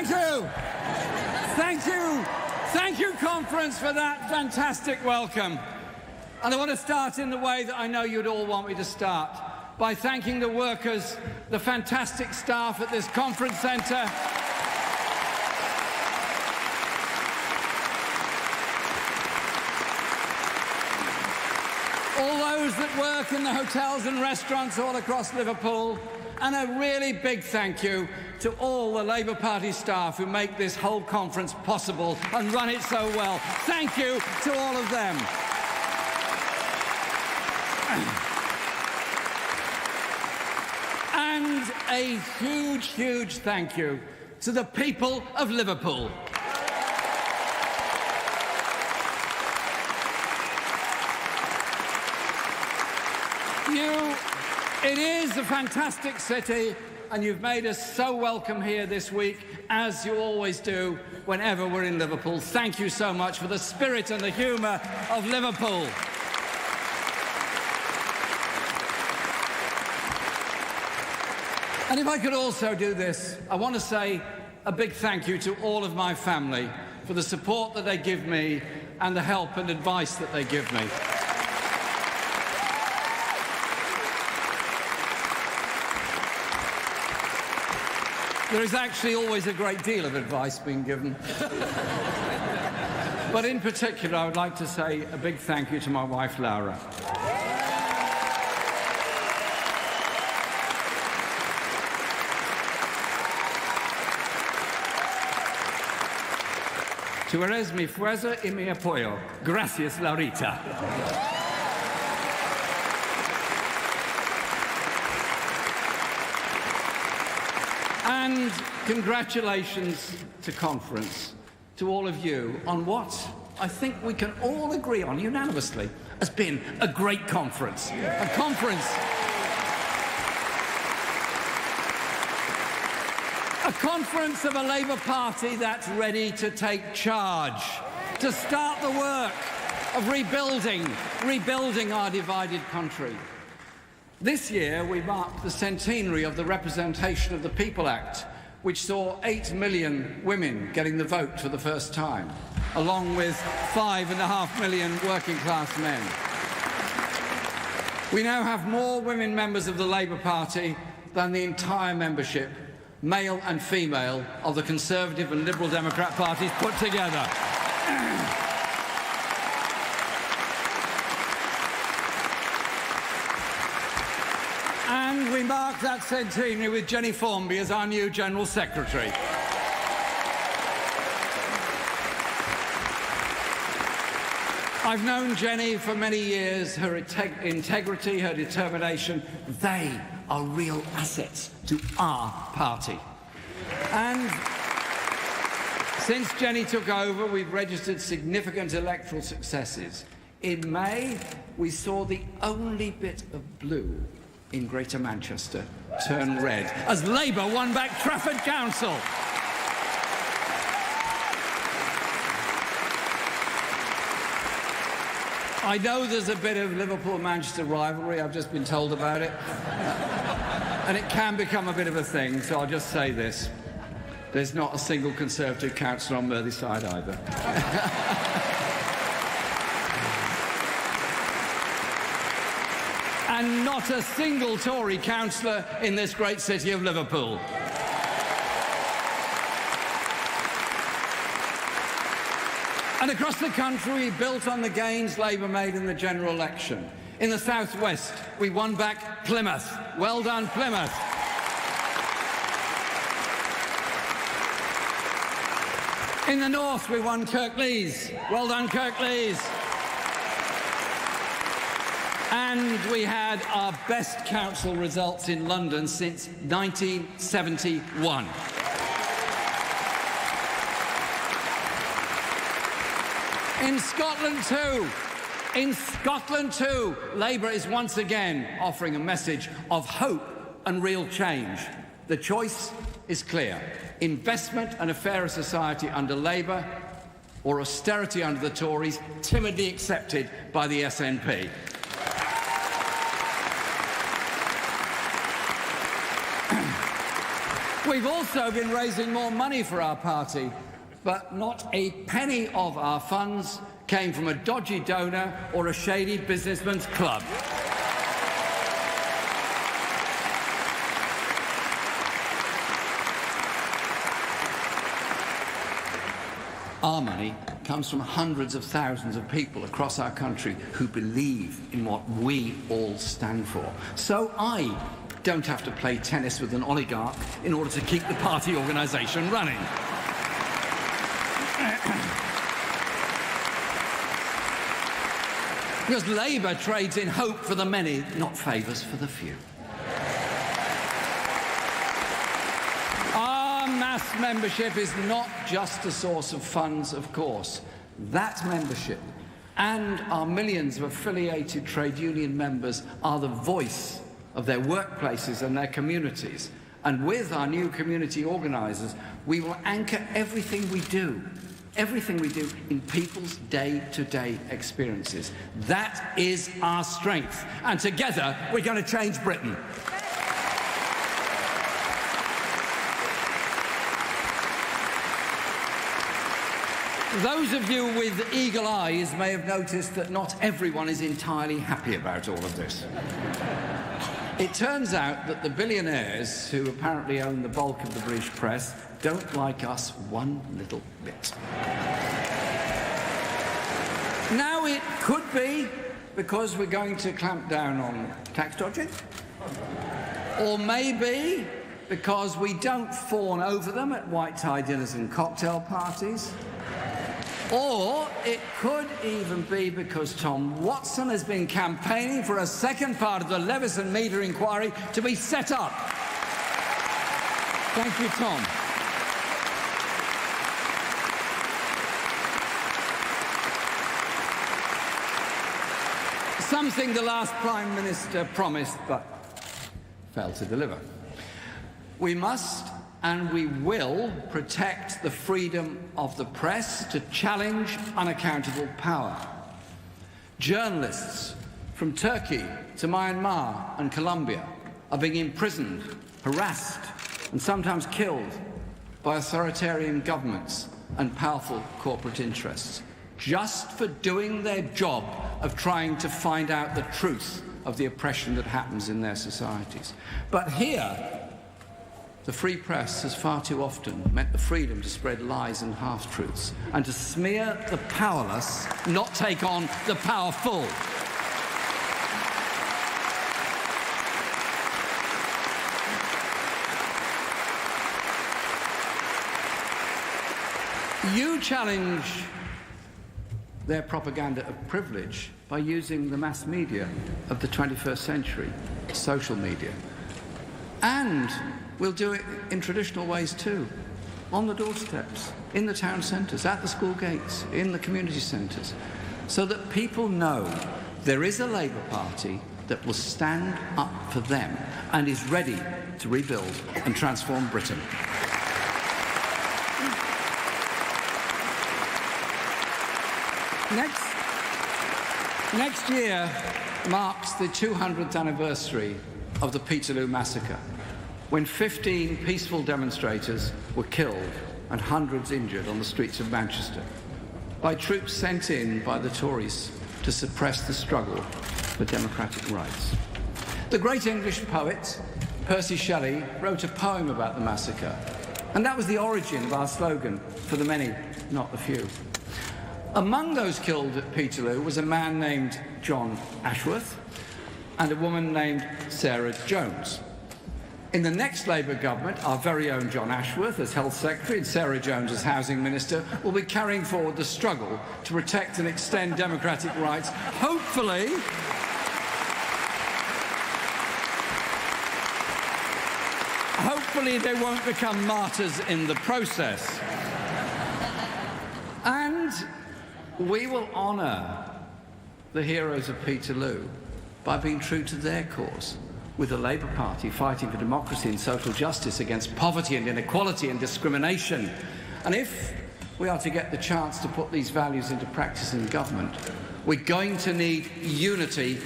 Thank you. Thank you. Thank you, conference, for that fantastic welcome. And I want to start in the way that I know you'd all want me to start, by thanking the workers, the fantastic staff at this conference centre. All those that work in the hotels and restaurants all across Liverpool. And a really big thank you to all the Labour Party staff who make this whole conference possible and run it so well. Thank you to all of them. And a huge, huge thank you to the people of Liverpool. It is a fantastic city, and you've made us so welcome here this week, as you always do whenever we're in Liverpool. Thank you so much for the spirit and the humour of Liverpool. And if I could also do this, I want to say a big thank you to all of my family for the support that they give me and the help and advice that they give me. There is actually always a great deal of advice being given. But in particular, I would like to say a big thank you to my wife, Laura. Tu eres mi fuerza y mi apoyo. Gracias, Laurita. And congratulations to conference, to all of you, on what I think we can all agree on unanimously has been a great conference. A conference of a Labour Party that's ready to take charge, to start the work of rebuilding our divided country. This year, we marked the centenary of the Representation of the People Act, which saw 8 million women getting the vote for the first time, along with 5.5 million working-class men. We now have more women members of the Labour Party than the entire membership, male and female, of the Conservative and Liberal Democrat parties put together. And we mark that centenary with Jenny Formby as our new General Secretary. I've known Jenny for many years. Her integrity, her determination, they are real assets to our party. And since Jenny took over, we've registered significant electoral successes. In May, we saw the only bit of blue in Greater Manchester turn red as Labour won back Trafford Council. I know there's a bit of Liverpool-Manchester rivalry, I've just been told about it. And it can become a bit of a thing, so I'll just say this. There's not a single Conservative councillor on Merseyside either. And not a single Tory councillor in this great city of Liverpool. And across the country, we built on the gains Labour made in the general election. In the South West, we won back Plymouth. Well done, Plymouth. In the North, we won Kirklees. Well done, Kirklees. And we had our best council results in London since 1971. In Scotland too, Labour is once again offering a message of hope and real change. The choice is clear: investment and a fairer society under Labour, or austerity under the Tories, timidly accepted by the SNP. We've also been raising more money for our party, but not a penny of our funds came from a dodgy donor or a shady businessman's club. Our money comes from hundreds of thousands of people across our country who believe in what we all stand for. So I don't have to play tennis with an oligarch in order to keep the party organisation running. Because Labour trades in hope for the many, not favours for the few. Our mass membership is not just a source of funds, of course. That membership and our millions of affiliated trade union members are the voice of their workplaces and their communities. And with our new community organisers, we will anchor everything we do in people's day-to-day experiences. That is our strength. And together, we're going to change Britain. Those of you with eagle eyes may have noticed that not everyone is entirely happy about all of this. It turns out that the billionaires who apparently own the bulk of the British press don't like us one little bit. Now, it could be because we're going to clamp down on tax dodging, or maybe because we don't fawn over them at white-tie dinners and cocktail parties, or it could even be because Tom Watson has been campaigning for a second part of the Leveson media inquiry to be set up. Thank you, Tom. Something the last Prime Minister promised but failed to deliver. We must and we will protect the freedom of the press to challenge unaccountable power. Journalists from Turkey to Myanmar and Colombia are being imprisoned, harassed, and sometimes killed by authoritarian governments and powerful corporate interests, just for doing their job of trying to find out the truth of the oppression that happens in their societies. But here, the free press has far too often meant the freedom to spread lies and half-truths and to smear the powerless, not take on the powerful. You challenge their propaganda of privilege by using the mass media of the 21st century, social media. And we'll do it in traditional ways too, on the doorsteps, in the town centres, at the school gates, in the community centres, so that people know there is a Labour Party that will stand up for them and is ready to rebuild and transform Britain. Next year marks the 200th anniversary of the Peterloo massacre, when 15 peaceful demonstrators were killed and hundreds injured on the streets of Manchester by troops sent in by the Tories to suppress the struggle for democratic rights. The great English poet Percy Shelley wrote a poem about the massacre, and that was the origin of our slogan, for the many, not the few. Among those killed at Peterloo was a man named John Ashworth and a woman named Sarah Jones. In the next Labour government, our very own John Ashworth as Health Secretary and Sarah Jones as Housing Minister will be carrying forward the struggle to protect and extend democratic rights. Hopefully they won't become martyrs in the process. And we will honour the heroes of Peterloo by being true to their cause, with the Labour Party fighting for democracy and social justice against poverty and inequality and discrimination. And if we are to get the chance to put these values into practice in government, we're going to need unity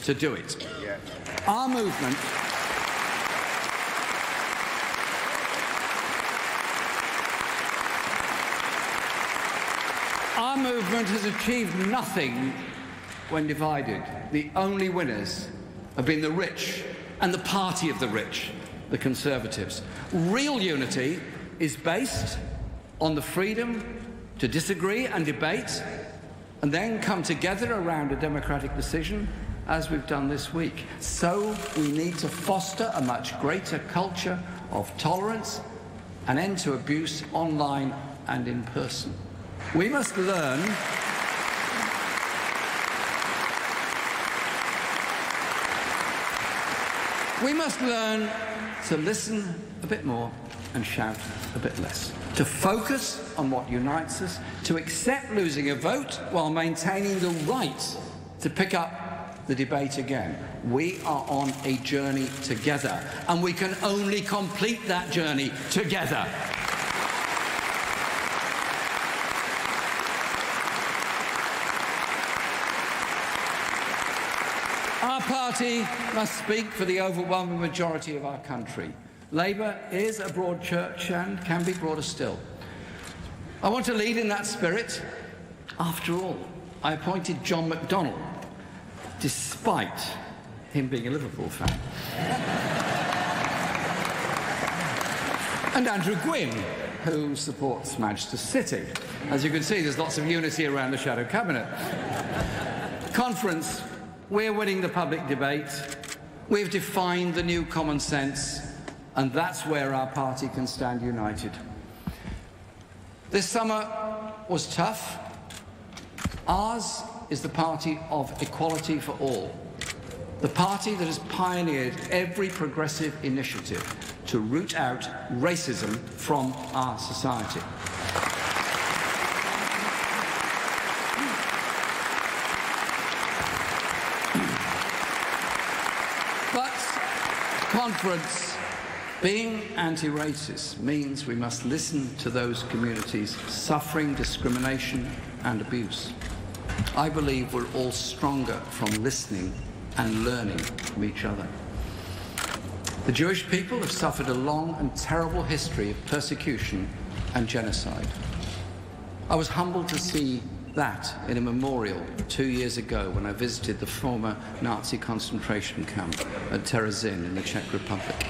to do it. Our movement Our movement has achieved nothing when divided. The only winners have been the rich and the party of the rich, the Conservatives. Real unity is based on the freedom to disagree and debate and then come together around a democratic decision, as we've done this week. So we need to foster a much greater culture of tolerance, an end to abuse online and in person. We must learn to listen a bit more and shout a bit less, to focus on what unites us, to accept losing a vote while maintaining the right to pick up the debate again. We are on a journey together, and we can only complete that journey together. Our party must speak for the overwhelming majority of our country. Labour is a broad church and can be broader still. I want to lead in that spirit. After all, I appointed John McDonnell, despite him being a Liverpool fan. And Andrew Gwynn, who supports Manchester City. As you can see, there's lots of unity around the shadow cabinet. Conference. We're winning the public debate. We've defined the new common sense, and that's where our party can stand united. This summer was tough. Ours is the party of equality for all, the party that has pioneered every progressive initiative to root out racism from our society. Conference, being anti-racist means we must listen to those communities suffering discrimination and abuse. I believe we're all stronger from listening and learning from each other. The Jewish people have suffered a long and terrible history of persecution and genocide. I was humbled to see that in a memorial 2 years ago when I visited the former Nazi concentration camp at Terezin in the Czech Republic.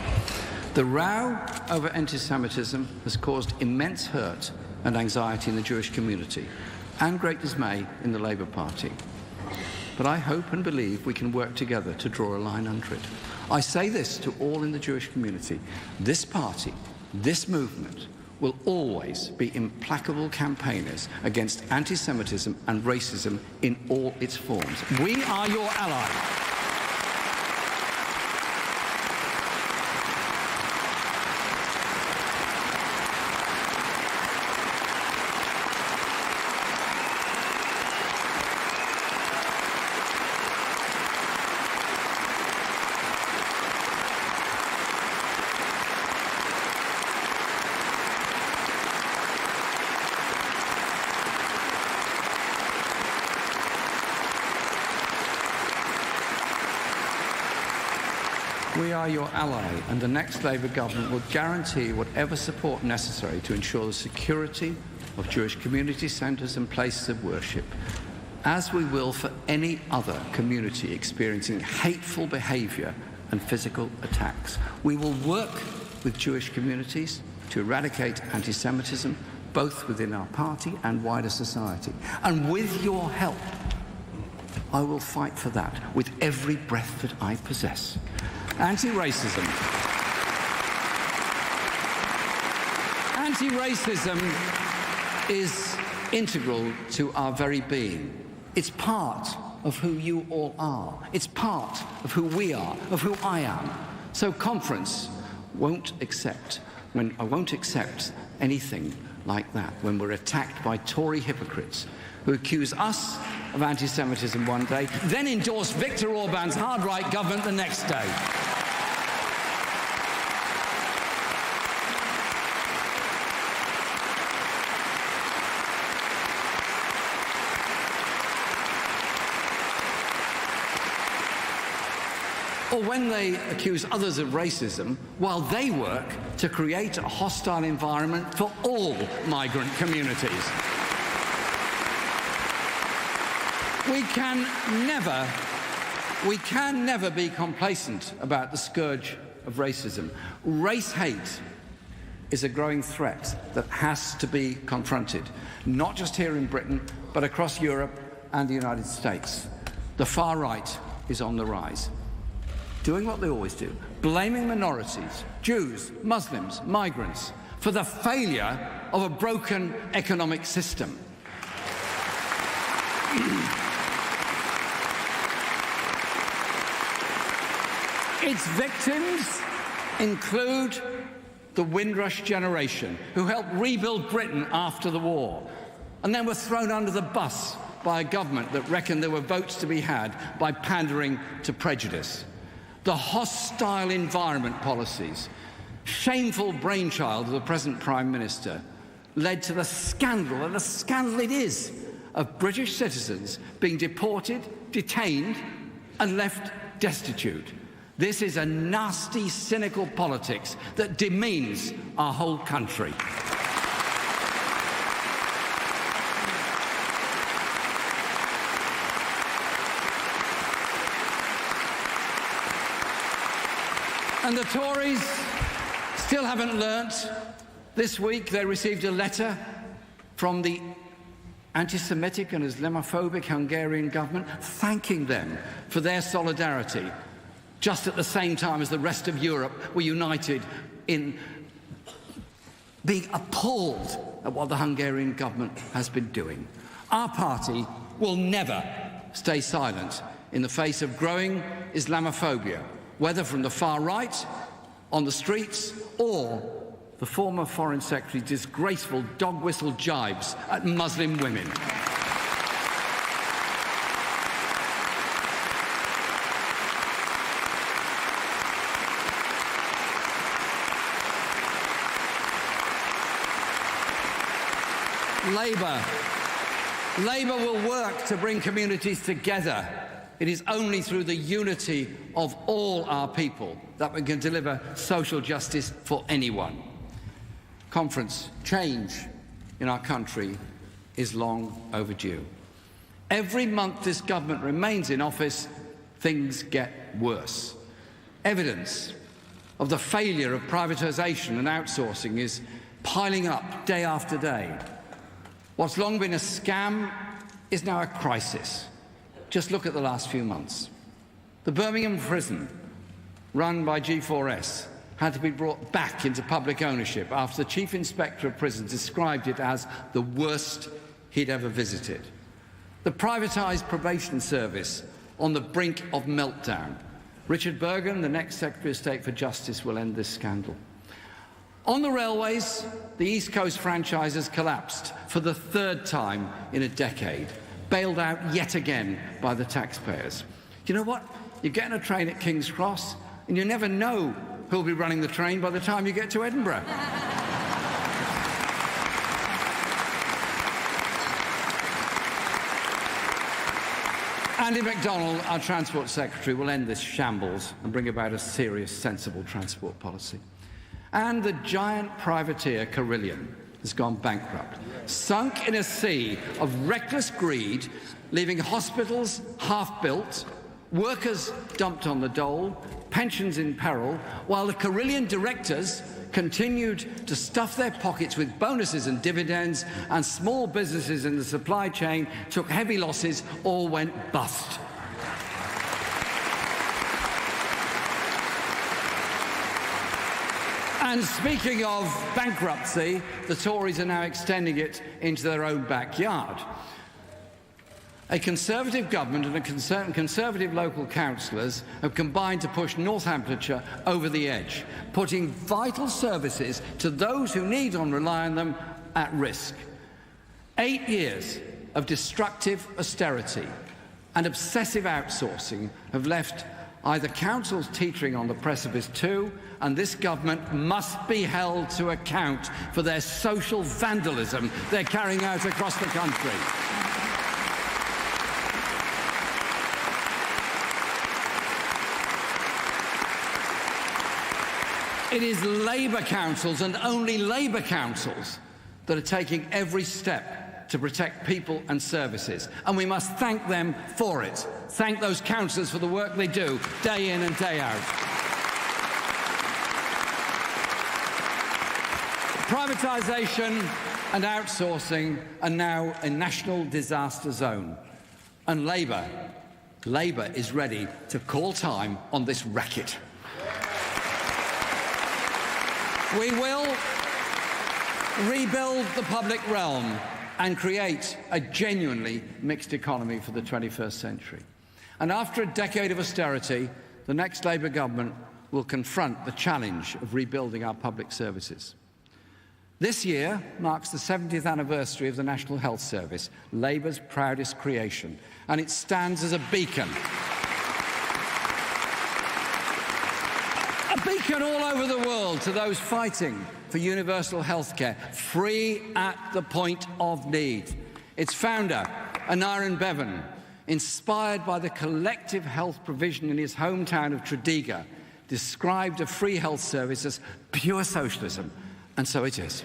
The row over anti-Semitism has caused immense hurt and anxiety in the Jewish community and great dismay in the Labour Party. But I hope and believe we can work together to draw a line under it. I say this to all in the Jewish community. This party, this movement, will always be implacable campaigners against anti-Semitism and racism in all its forms. We are your ally. We are your ally, and the next Labour government will guarantee whatever support necessary to ensure the security of Jewish community centres and places of worship, as we will for any other community experiencing hateful behaviour and physical attacks. We will work with Jewish communities to eradicate anti-Semitism, both within our party and wider society. And with your help, I will fight for that with every breath that I possess. Anti-racism. Anti-racism is integral to our very being. It's part of who you all are. It's part of who we are, of who I am. So conference won't accept anything like that when we're attacked by Tory hypocrites who accuse us of anti-Semitism one day, then endorse Viktor Orban's hard-right government the next day. Or when they accuse others of racism while they work to create a hostile environment for all migrant communities. We can never be complacent about the scourge of racism. Race hate is a growing threat that has to be confronted, not just here in Britain, but across Europe and the United States. The far right is on the rise, doing what they always do, blaming minorities, Jews, Muslims, migrants, for the failure of a broken economic system. Its victims include the Windrush generation, who helped rebuild Britain after the war, and then were thrown under the bus by a government that reckoned there were votes to be had by pandering to prejudice. The hostile environment policies, shameful brainchild of the present Prime Minister, led to the scandal, and the scandal it is, of British citizens being deported, detained, and left destitute. This is a nasty, cynical politics that demeans our whole country. And the Tories still haven't learnt. This week they received a letter from the anti-Semitic and Islamophobic Hungarian government thanking them for their solidarity, just at the same time as the rest of Europe were united in being appalled at what the Hungarian government has been doing. Our party will never stay silent in the face of growing Islamophobia, whether from the far right, on the streets, or the former Foreign Secretary's disgraceful dog-whistle jibes at Muslim women. Labour will work to bring communities together. It is only through the unity of all our people that we can deliver social justice for anyone. Conference, change in our country is long overdue. Every month this government remains in office, things get worse. Evidence of the failure of privatisation and outsourcing is piling up day after day. What's long been a scam is now a crisis. Just look at the last few months. The Birmingham prison, run by G4S, had to be brought back into public ownership after the Chief Inspector of Prisons described it as the worst he'd ever visited. The privatised probation service on the brink of meltdown. Richard Bergen, the next Secretary of State for Justice, will end this scandal. On the railways, the East Coast franchise has collapsed for the third time in a decade, bailed out yet again by the taxpayers. You know what? You get on a train at King's Cross and you never know who'll be running the train by the time you get to Edinburgh. Andy MacDonald, our Transport Secretary, will end this shambles and bring about a serious, sensible transport policy. And the giant privateer Corbyn has gone bankrupt, sunk in a sea of reckless greed, leaving hospitals half-built, workers dumped on the dole, pensions in peril, while the Corbyn directors continued to stuff their pockets with bonuses and dividends, and small businesses in the supply chain took heavy losses or went bust. And speaking of bankruptcy, the Tories are now extending it into their own backyard. A Conservative government and Conservative local councillors have combined to push Northamptonshire over the edge, putting vital services to those who need and rely on them at risk. 8 years of destructive austerity and obsessive outsourcing have left either councils teetering on the precipice too, and this government must be held to account for their social vandalism they're carrying out across the country. It is Labour councils and only Labour councils that are taking every step to protect people and services, and we must thank them for it. Thank those councillors for the work they do day in and day out. Privatisation and outsourcing are now a national disaster zone, and Labour is ready to call time on this racket. We will rebuild the public realm and create a genuinely mixed economy for the 21st century. And after a decade of austerity, the next Labour government will confront the challenge of rebuilding our public services. This year marks the 70th anniversary of the National Health Service, Labour's proudest creation, and it stands as a beacon. A beacon all over the world to those fighting for universal health care, free at the point of need. Its founder, Aneurin Bevan, inspired by the collective health provision in his hometown of Tredegar, described a free health service as pure socialism, and so it is.